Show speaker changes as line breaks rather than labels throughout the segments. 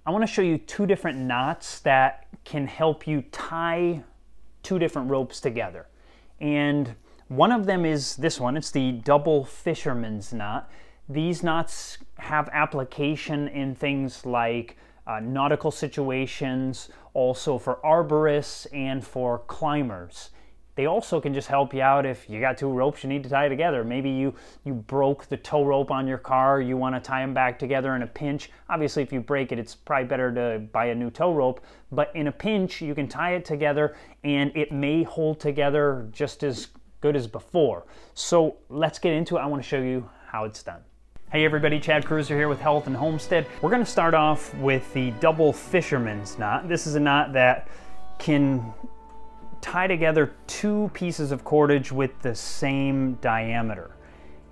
I want to show you two different knots that can help you tie two different ropes together. And one of them is this one. It's the double fisherman's knot. These knots have application in things like nautical situations, also for arborists and for climbers. They also can just help you out if you got two ropes you need to tie together. Maybe you broke the tow rope on your car, you want to tie them back together in a pinch. Obviously, if you break it, it's probably better to buy a new tow rope, but in a pinch, you can tie it together and it may hold together just as good as before. So let's get into it. I want to show you how it's done. Hey everybody, Chad Cruiser here with Health and Homestead. We're going to start off with the double fisherman's knot. This is a knot that can tie together two pieces of cordage with the same diameter.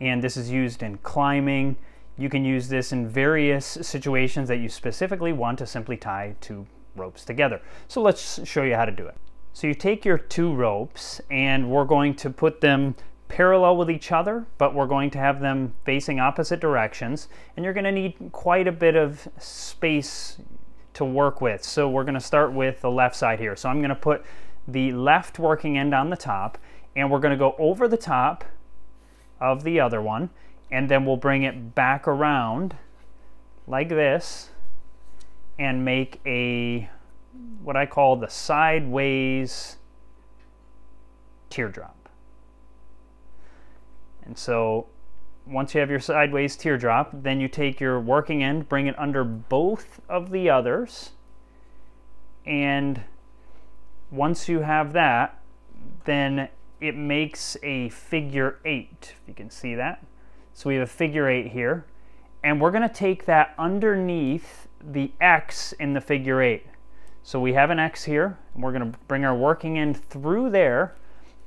And this is used in climbing. You can use this in various situations that you specifically want to simply tie two ropes together. So let's show you how to do it. So you take your two ropes and we're going to put them parallel with each other, but we're going to have them facing opposite directions. And you're going to need quite a bit of space to work with. So we're going to start with the left side here. So I'm going to put the left working end on the top, and we're going to go over the top of the other one, and then we'll bring it back around like this and make a what I call the sideways teardrop. And so once you have your sideways teardrop, then you take your working end, bring it under both of the others, and once you have that, then it makes a figure 8, if you can see that. So we have a figure 8 here, and we're going to take that underneath the X in the figure 8. So we have an X here, and we're going to bring our working end through there,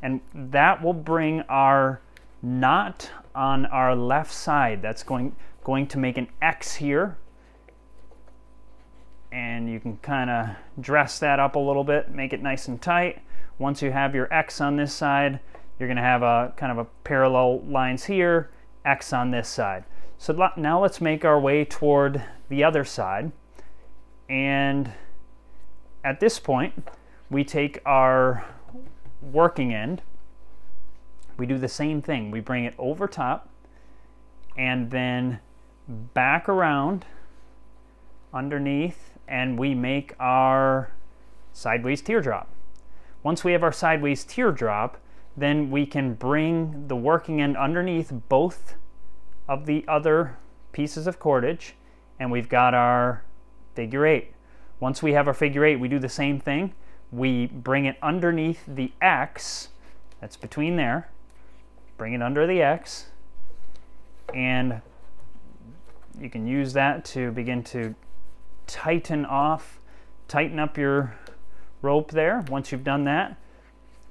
and that will bring our knot on our left side. That's going to make an X here. And you can kind of dress that up a little bit, make it nice and tight. Once you have your X on this side, you're going to have a kind of a parallel lines here, X on this side. So now let's make our way toward the other side. And at this point, we take our working end, we do the same thing. We bring it over top and then back around underneath, and we make our sideways teardrop. Once we have our sideways teardrop, then we can bring the working end underneath both of the other pieces of cordage, and we've got our figure 8. Once we have our figure 8, we do the same thing. We bring it underneath the X, that's between there, bring it under the X, and you can use that to begin to tighten up your rope there. Once you've done that,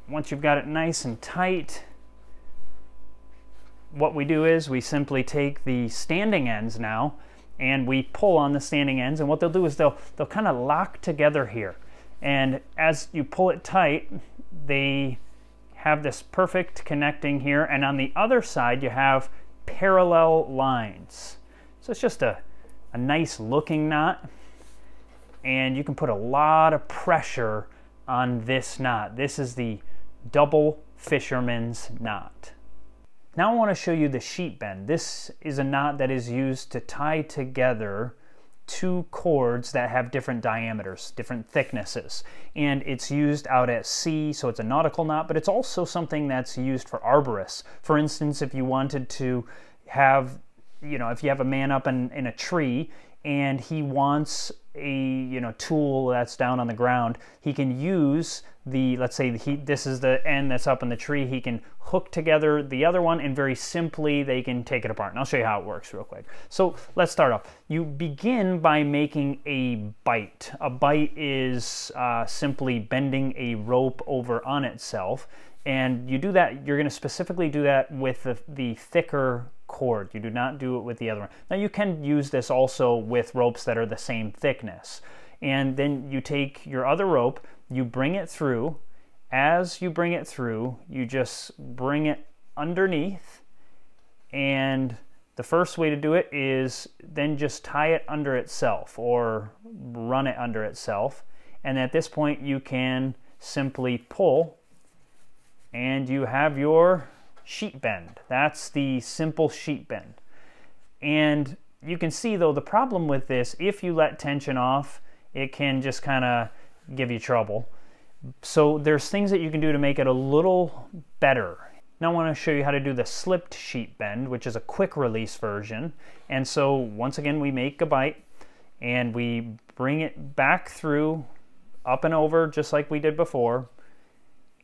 once you've got it nice and tight, what we do is we simply take the standing ends now and we pull on the standing ends, and what they'll do is they'll kind of lock together here, and as you pull it tight, they have this perfect connecting here, and on the other side you have parallel lines. So it's just a nice looking knot, and you can put a lot of pressure on this knot. This is the double fisherman's knot. Now I want to show you the sheet bend. This is a knot that is used to tie together two cords that have different diameters, different thicknesses. And it's used out at sea, so it's a nautical knot, but it's also something that's used for arborists. For instance, if you wanted to have, if you have a man up in a tree and he wants a tool that's down on the ground, he can use let's say this is the end that's up in the tree, he can hook together the other one, and very simply they can take it apart. And I'll show you how it works real quick. So let's start off. You begin by making a bite. A bite is simply bending a rope over on itself, and you do that, you're going to specifically do that with the thicker cord. You do not do it with the other one. Now you can use this also with ropes that are the same thickness. And then you take your other rope, you bring it through. As you bring it through, you just bring it underneath and the first way to do it is then just tie it under itself or run it under itself. And at this point you can simply pull and you have your sheet bend. That's the simple sheet bend. And you can see though, the problem with this, if you let tension off, it can just kind of give you trouble. So there's things that you can do to make it a little better. Now I want to show you how to do the slipped sheet bend, which is a quick release version. And so once again, we make a bite and we bring it back through, up and over, just like we did before.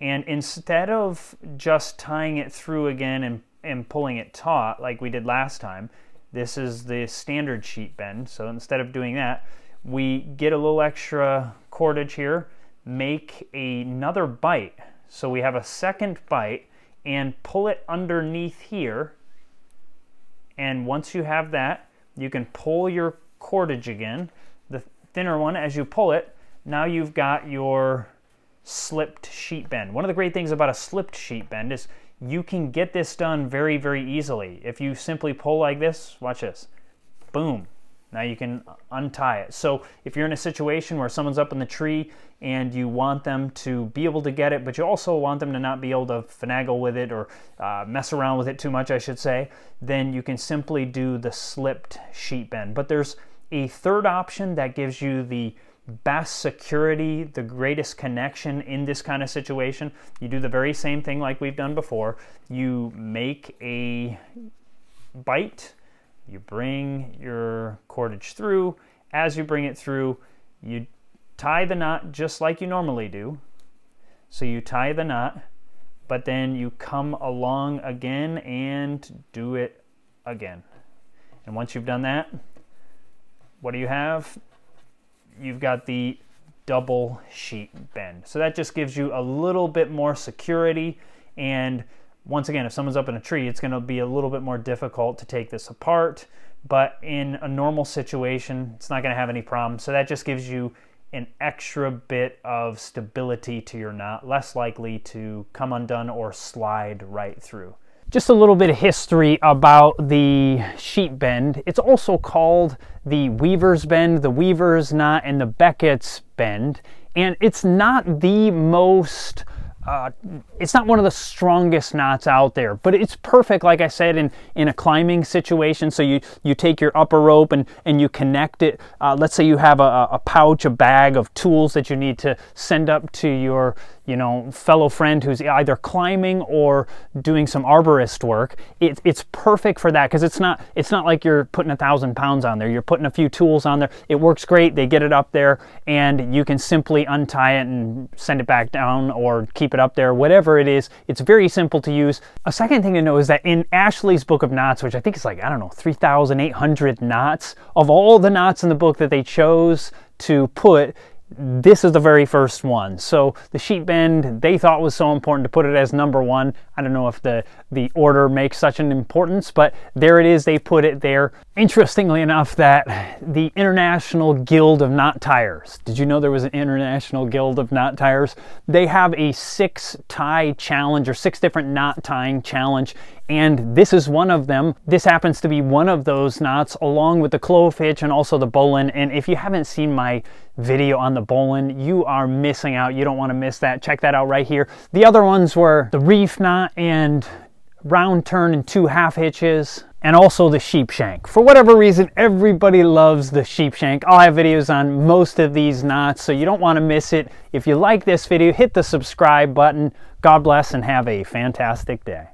And instead of just tying it through again and pulling it taut like we did last time, this is the standard sheet bend. So instead of doing that, we get a little extra cordage here, make another bite. So we have a second bite and pull it underneath here. And once you have that, you can pull your cordage again, the thinner one. As you pull it, now you've got your slipped sheet bend. One of the great things about a slipped sheet bend is you can get this done very, very easily. If you simply pull like this, watch this, boom. Now you can untie it. So if you're in a situation where someone's up in the tree and you want them to be able to get it, but you also want them to not be able to finagle with it or mess around with it too much, I should say, then you can simply do the slipped sheet bend. But there's a third option that gives you the best security, the greatest connection in this kind of situation. You do the very same thing like we've done before. You make a bite, you bring your cordage through. As you bring it through, you tie the knot just like you normally do. So you tie the knot, but then you come along again and do it again. And once you've done that, what do you have? You've got the double sheet bend. So that just gives you a little bit more security. And once again, if someone's up in a tree, it's going to be a little bit more difficult to take this apart. But in a normal situation, it's not going to have any problem. So that just gives you an extra bit of stability to your knot, less likely to come undone or slide right through. Just a little bit of history about the sheet bend. It's also called the weaver's bend, the weaver's knot, and the Beckett's bend. And it's not the most, it's not one of the strongest knots out there, but it's perfect, like I said, in a climbing situation. So you take your upper rope and you connect it. Let's say you have a pouch, a bag of tools that you need to send up to your fellow friend who's either climbing or doing some arborist work. It's perfect for that because it's not like you're putting 1,000 pounds on there. You're putting a few tools on there. It works great. They get it up there and you can simply untie it and send it back down or keep it up there, whatever it is. It's very simple to use. A second thing to know is that in Ashley's book of knots, which I think is like, I don't know, 3,800 knots, of all the knots in the book that they chose to put, this is the very first one. So the sheet bend, they thought was so important to put it as number one. I don't know if the order makes such an importance, but there it is. They put it there. Interestingly enough, that the International Guild of Knot Tiers, did you know there was an International Guild of Knot Tiers? They have a 6-tie challenge or 6 different knot tying challenge. And this is one of them. This happens to be one of those knots along with the clove hitch and also the bowline. And if you haven't seen my video on the bowline, you are missing out. You don't want to miss that. Check that out right here. The other ones were the reef knot and round turn and 2 half hitches, and also the sheep shank. For whatever reason, everybody loves the sheep shank. I'll have videos on most of these knots, so you don't want to miss it. If you like this video, hit the subscribe button. God bless and have a fantastic day.